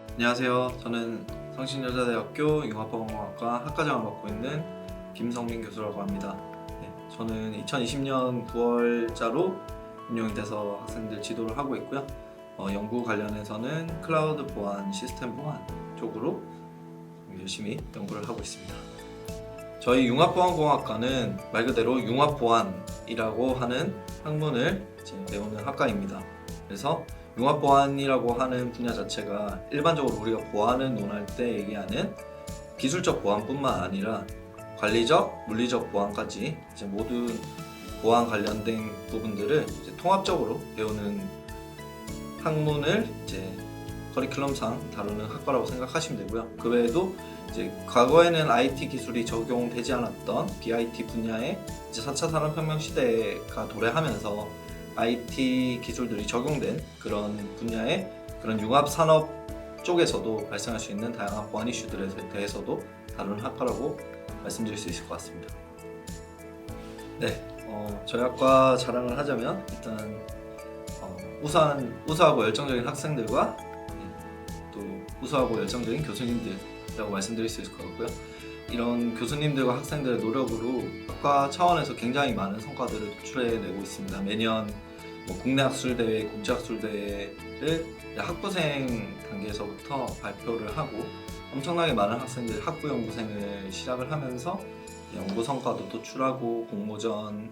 안녕하세요. 저는 성신여자대학교 융합보건공학과 학과장을 맡고 있는 김성민 교수라고 합니다. 저는 2020년 9월자로 임용이 돼서 학생들 지도를 하고 있고요. 연구 관련해서는 클라우드 보안, 시스템 보안 쪽으로 열심히 연구를 하고 있습니다. 저희 융합보안공학과는 말 그대로 융합보안이라고 하는 학문을 배우는 학과입니다. 그래서 융합보안이라고 하는 분야 자체가 일반적으로 우리가 보안을 논할 때 얘기하는 기술적 보안뿐만 아니라 관리적, 물리적 보안까지 모든 보안 관련된 부분들을 통합적으로 배우는 학문을 커리큘럼상 다루는 학과라고 생각하시면 되고요. 그 외에도 과거에는 IT 기술이 적용되지 않았던 BIT 분야에 4차 산업혁명 시대가 도래하면서 IT 기술들이 적용된 그런 분야의 그런 융합산업 쪽에서도 발생할 수 있는 다양한 보안 이슈들에 대해서도 다루는 학과라고 말씀드릴 수 있을 것 같습니다. 저희 학과 자랑을 하자면 일단 우수하고 열정적인 학생들과 또 우수하고 열정적인 교수님들이라고 말씀드릴 수 있을 것 같고요. 이런 교수님들과 학생들의 노력으로 학과 차원에서 굉장히 많은 성과들을 도출해내고 있습니다. 매년 국내 학술대회, 국제학술대회를 학부생 단계에서부터 발표를 하고 엄청나게 많은 학생들이 학부 연구생을 시작을 하면서 연구 성과도 도출하고 공모전,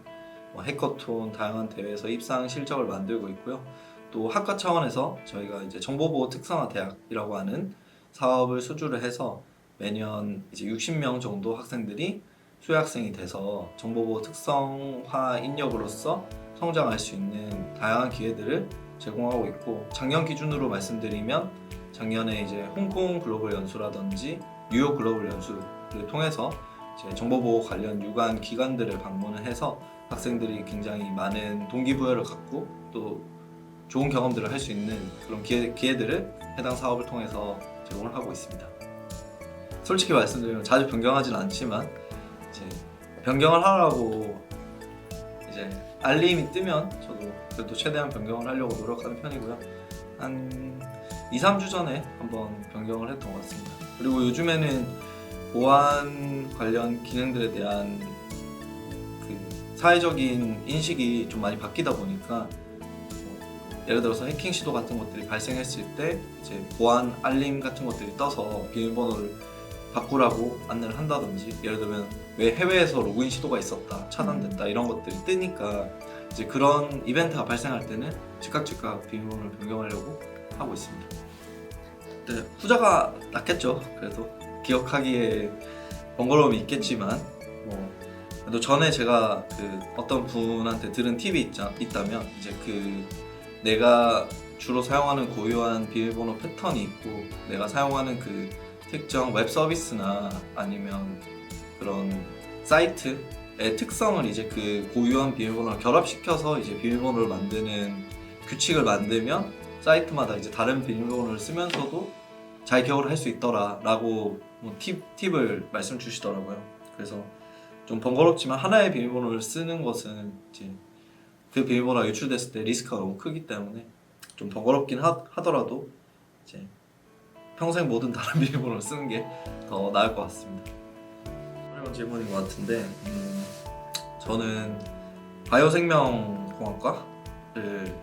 해커톤, 다양한 대회에서 입상 실적을 만들고 있고요. 또 학과 차원에서 저희가 정보보호 특성화 대학이라고 하는 사업을 수주를 해서 매년 60명 정도 학생들이 수혜학생이 돼서 정보보호 특성화 인력으로서 성장할 수 있는 다양한 기회들을 제공하고 있고, 작년 기준으로 말씀드리면 작년에 홍콩 글로벌 연수라든지 뉴욕 글로벌 연수를 통해서 정보보호 관련 유관 기관들을 방문을 해서 학생들이 굉장히 많은 동기부여를 갖고 또 좋은 경험들을 할 수 있는 그런 기회들을 해당 사업을 통해서 제공을 하고 있습니다. 솔직히 말씀드리면 자주 변경하지는 않지만 변경을 하라고 알림이 뜨면 저도 그래도 최대한 변경을 하려고 노력하는 편이고요. 한 2-3주 전에 한번 변경을 했던 것 같습니다. 그리고 요즘에는 보안 관련 기능들에 대한 사회적인 인식이 좀 많이 바뀌다 보니까 예를 들어서 해킹 시도 같은 것들이 발생했을 때 보안 알림 같은 것들이 떠서 비밀번호를 바꾸라고 안내를 한다든지, 예를 들면 왜 해외에서 로그인 시도가 있었다, 차단됐다 이런 것들이 뜨니까 그런 이벤트가 발생할 때는 즉각 비밀번호를 변경하려고 하고 있습니다. 후자가 낫겠죠. 그래도 기억하기에 번거로움이 있겠지만 그래도 전에 제가 어떤 분한테 들은 팁이 있다면 내가 주로 사용하는 고유한 비밀번호 패턴이 있고 내가 사용하는 특정 웹 서비스나 아니면 그런 사이트의 특성을 고유한 비밀번호를 결합시켜서 비밀번호를 만드는 규칙을 만들면 사이트마다 다른 비밀번호를 쓰면서도 잘 기억을 할 수 있더라 라고 팁을 말씀 주시더라고요. 그래서 좀 번거롭지만 하나의 비밀번호를 쓰는 것은 그 비밀번호가 유출됐을 때 리스크가 너무 크기 때문에 좀 번거롭긴 하더라도 평생 모든 다른 비밀번호를 쓰는 게 더 나을 것 같습니다. 어려운 질문인 것 같은데 저는 바이오생명공학과를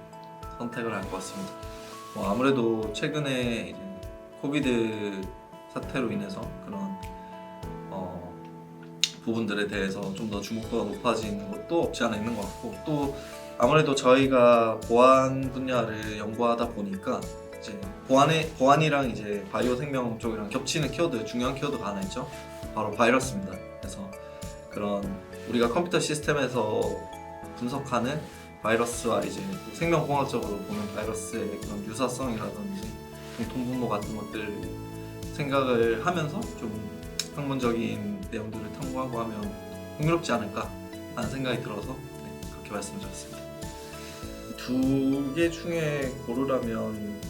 선택을 할 것 같습니다. 아무래도 최근에 코비드 사태로 인해서 그런 부분들에 대해서 좀 더 주목도가 높아지는 것도 없지 않아 있는 것 같고, 또 아무래도 저희가 보안 분야를 연구하다 보니까 보안이랑 바이오 생명 쪽이랑 겹치는 키워드, 중요한 키워드가 하나 있죠. 바로 바이러스입니다. 그래서 그런 우리가 컴퓨터 시스템에서 분석하는 바이러스와 생명공학적으로 보는 바이러스의 그런 유사성이라든지 공통분모 같은 것들 생각을 하면서 좀 학문적인 내용들을 탐구하고 하면 흥미롭지 않을까 하는 생각이 들어서 그렇게 말씀드렸습니다. 두 개 중에 고르라면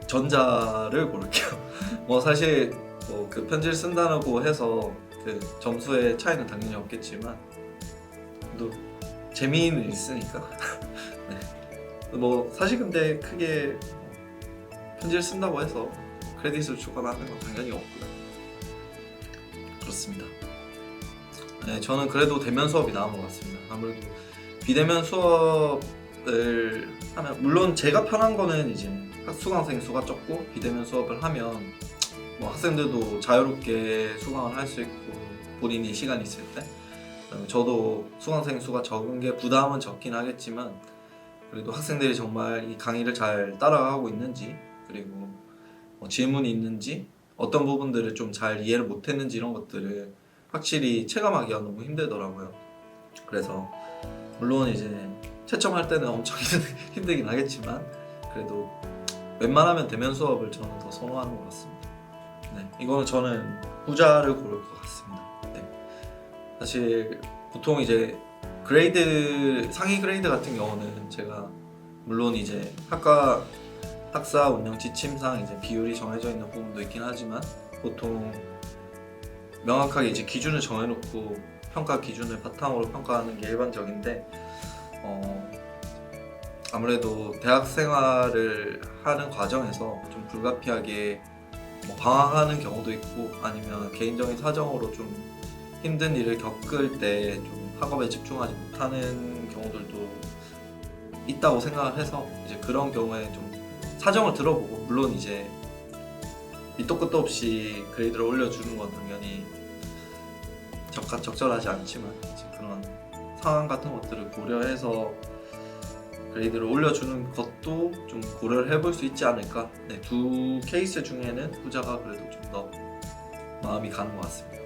전자를 고를게요. 사실 편지를 쓴다고 해서 점수의 차이는 당연히 없겠지만 또 재미는 있으니까 네. 뭐 사실 근데 크게 편지를 쓴다고 해서 크레딧을 주거나 하는 건 당연히 없고요. 그렇습니다. 네, 저는 그래도 대면 수업이 나은 것 같습니다. 아무래도 비대면 수업을 하면 물론 제가 편한 거는 이제 수강생 수가 적고 비대면 수업을 하면 뭐 학생들도 자유롭게 수강을 할 수 있고 본인이 시간이 있을 때 저도 수강생 수가 적은 게 부담은 적긴 하겠지만 그래도 학생들이 정말 이 강의를 잘 따라가고 있는지 그리고 질문이 있는지 어떤 부분들을 좀 잘 이해를 못했는지 이런 것들을 확실히 체감하기가 너무 힘들더라고요. 그래서 물론 이제 채점할 때는 엄청 힘들긴 하겠지만 그래도 웬만하면 대면 수업을 저는 더 선호하는 것 같습니다. 네, 이거는 저는 후자를 고를 것 같습니다. 네. 사실 보통 이제 그레이드 상위 그레이드 같은 경우는 제가 물론 이제 학사 운영 지침상 이제 비율이 정해져 있는 부분도 있긴 하지만 보통 명확하게 이제 기준을 정해놓고 평가 기준을 바탕으로 평가하는 게 일반적인데 아무래도 대학 생활을 하는 과정에서 좀 불가피하게 뭐 방황하는 경우도 있고 아니면 개인적인 사정으로 좀 힘든 일을 겪을 때 좀 학업에 집중하지 못하는 경우들도 있다고 생각을 해서 이제 그런 경우에 좀 사정을 들어보고 물론 이제 밑도 끝도 없이 그레이드를 올려주는 건 당연히 적절하지 않지만 이제 그런 상황 같은 것들을 고려해서 그레이드를 올려주는 것도 좀 고려를 해볼 수 있지 않을까. 네, 두 케이스 중에는 후자가 그래도 좀 더 마음이 가는 것 같습니다.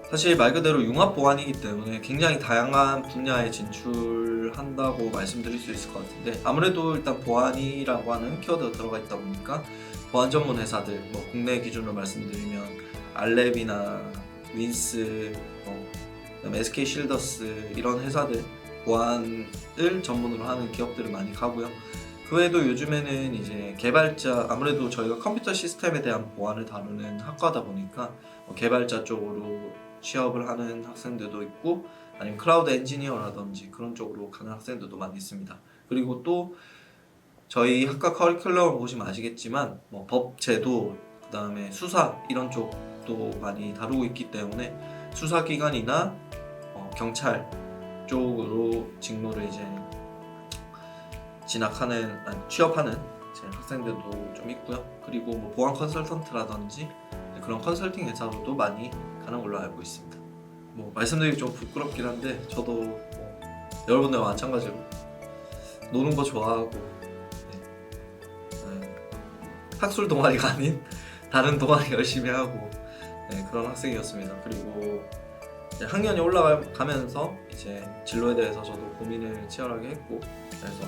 사실 말 그대로 융합 보안이기 때문에 굉장히 다양한 분야에 진출한다고 말씀드릴 수 있을 것 같은데 아무래도 일단 보안이라고 하는 키워드가 들어가 있다 보니까 보안 전문 회사들 뭐 국내 기준으로 말씀드리면 알랩이나 윈스, 그다음에 SK 실더스 이런 회사들 보안을 전문으로 하는 기업들을 많이 가고요. 그 외에도 요즘에는 이제 개발자 아무래도 저희가 컴퓨터 시스템에 대한 보안을 다루는 학과다 보니까 개발자 쪽으로 취업을 하는 학생들도 있고 아니면 클라우드 엔지니어라든지 그런 쪽으로 가는 학생들도 많이 있습니다. 그리고 또 저희 학과 커리큘럼을 보시면 아시겠지만 뭐 법, 제도, 그 다음에 수사 이런 쪽도 많이 다루고 있기 때문에 수사기관이나 경찰 쪽으로 직무를 이제 취업하는 이제 학생들도 좀 있고요. 그리고 뭐 보안 컨설턴트라든지 그런 컨설팅 회사로도 많이 가는 걸로 알고 있습니다. 뭐 말씀드리기 좀 부끄럽긴 한데 저도 뭐 여러분들과 마찬가지로 노는 거 좋아하고 학술 동아리가 아닌 다른 동아리 열심히 하고 그런 학생이었습니다. 그리고 이제 학년이 올라가면서 이제 진로에 대해서 저도 고민을 치열하게 했고 그래서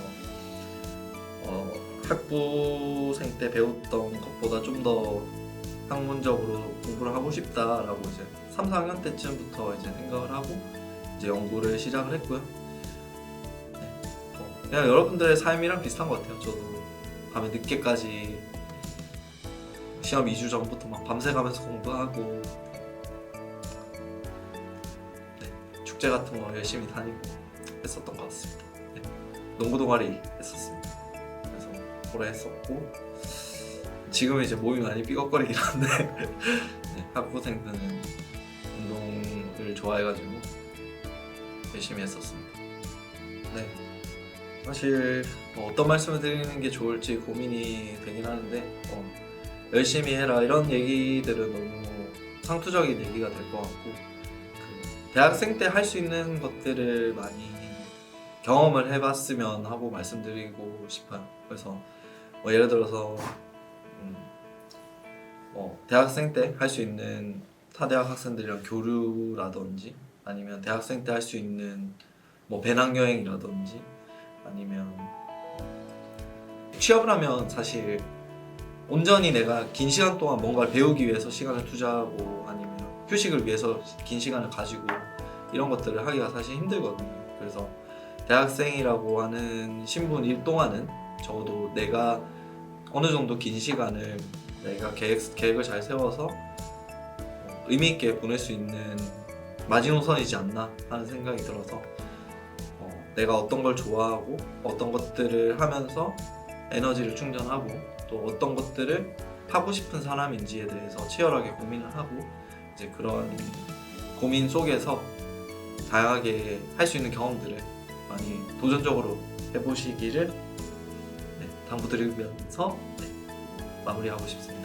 학부생 때 배웠던 것보다 좀 더 학문적으로 공부를 하고 싶다라고 이제 3, 4학년 때쯤부터 이제 생각을 하고 이제 연구를 시작을 했고요. 그냥 여러분들의 삶이랑 비슷한 것 같아요. 저도 밤에 늦게까지 시험 2주 전부터 막 밤새 가면서 공부하고 축제 같은 거 열심히 다니고 했었던 것 같습니다. 농구 동아리 했었습니다. 그래서 오래 했었고 지금은 이제 몸이 많이 삐걱거리긴 한데 학부생 때는 운동을 좋아해가지고 열심히 했었습니다. 네, 사실 어떤 말씀을 드리는 게 좋을지 고민이 되긴 하는데 열심히 해라 이런 얘기들은 너무 상투적인 얘기가 될 것 같고 대학생 때 할 수 있는 것들을 많이 경험을 해봤으면 하고 말씀드리고 싶어요. 그래서 예를 들어서 대학생 때 할 수 있는 타대학 학생들이랑 교류라든지 아니면 대학생 때 할 수 있는 뭐 배낭여행이라든지 아니면 취업을 하면 사실 온전히 내가 긴 시간 동안 뭔가를 배우기 위해서 시간을 투자하고 아니면 휴식을 위해서 긴 시간을 가지고 이런 것들을 하기가 사실 힘들거든요. 그래서 대학생이라고 하는 신분일 동안은 적어도 내가 어느 정도 긴 시간을 내가 계획을 잘 세워서 의미 있게 보낼 수 있는 마지노선이지 않나 하는 생각이 들어서 내가 어떤 걸 좋아하고 어떤 것들을 하면서 에너지를 충전하고 또 어떤 것들을 하고 싶은 사람인지에 대해서 치열하게 고민을 하고 이제 그런 고민 속에서 다양하게 할 수 있는 경험들을 많이 도전적으로 해보시기를 당부드리면서 마무리하고 싶습니다.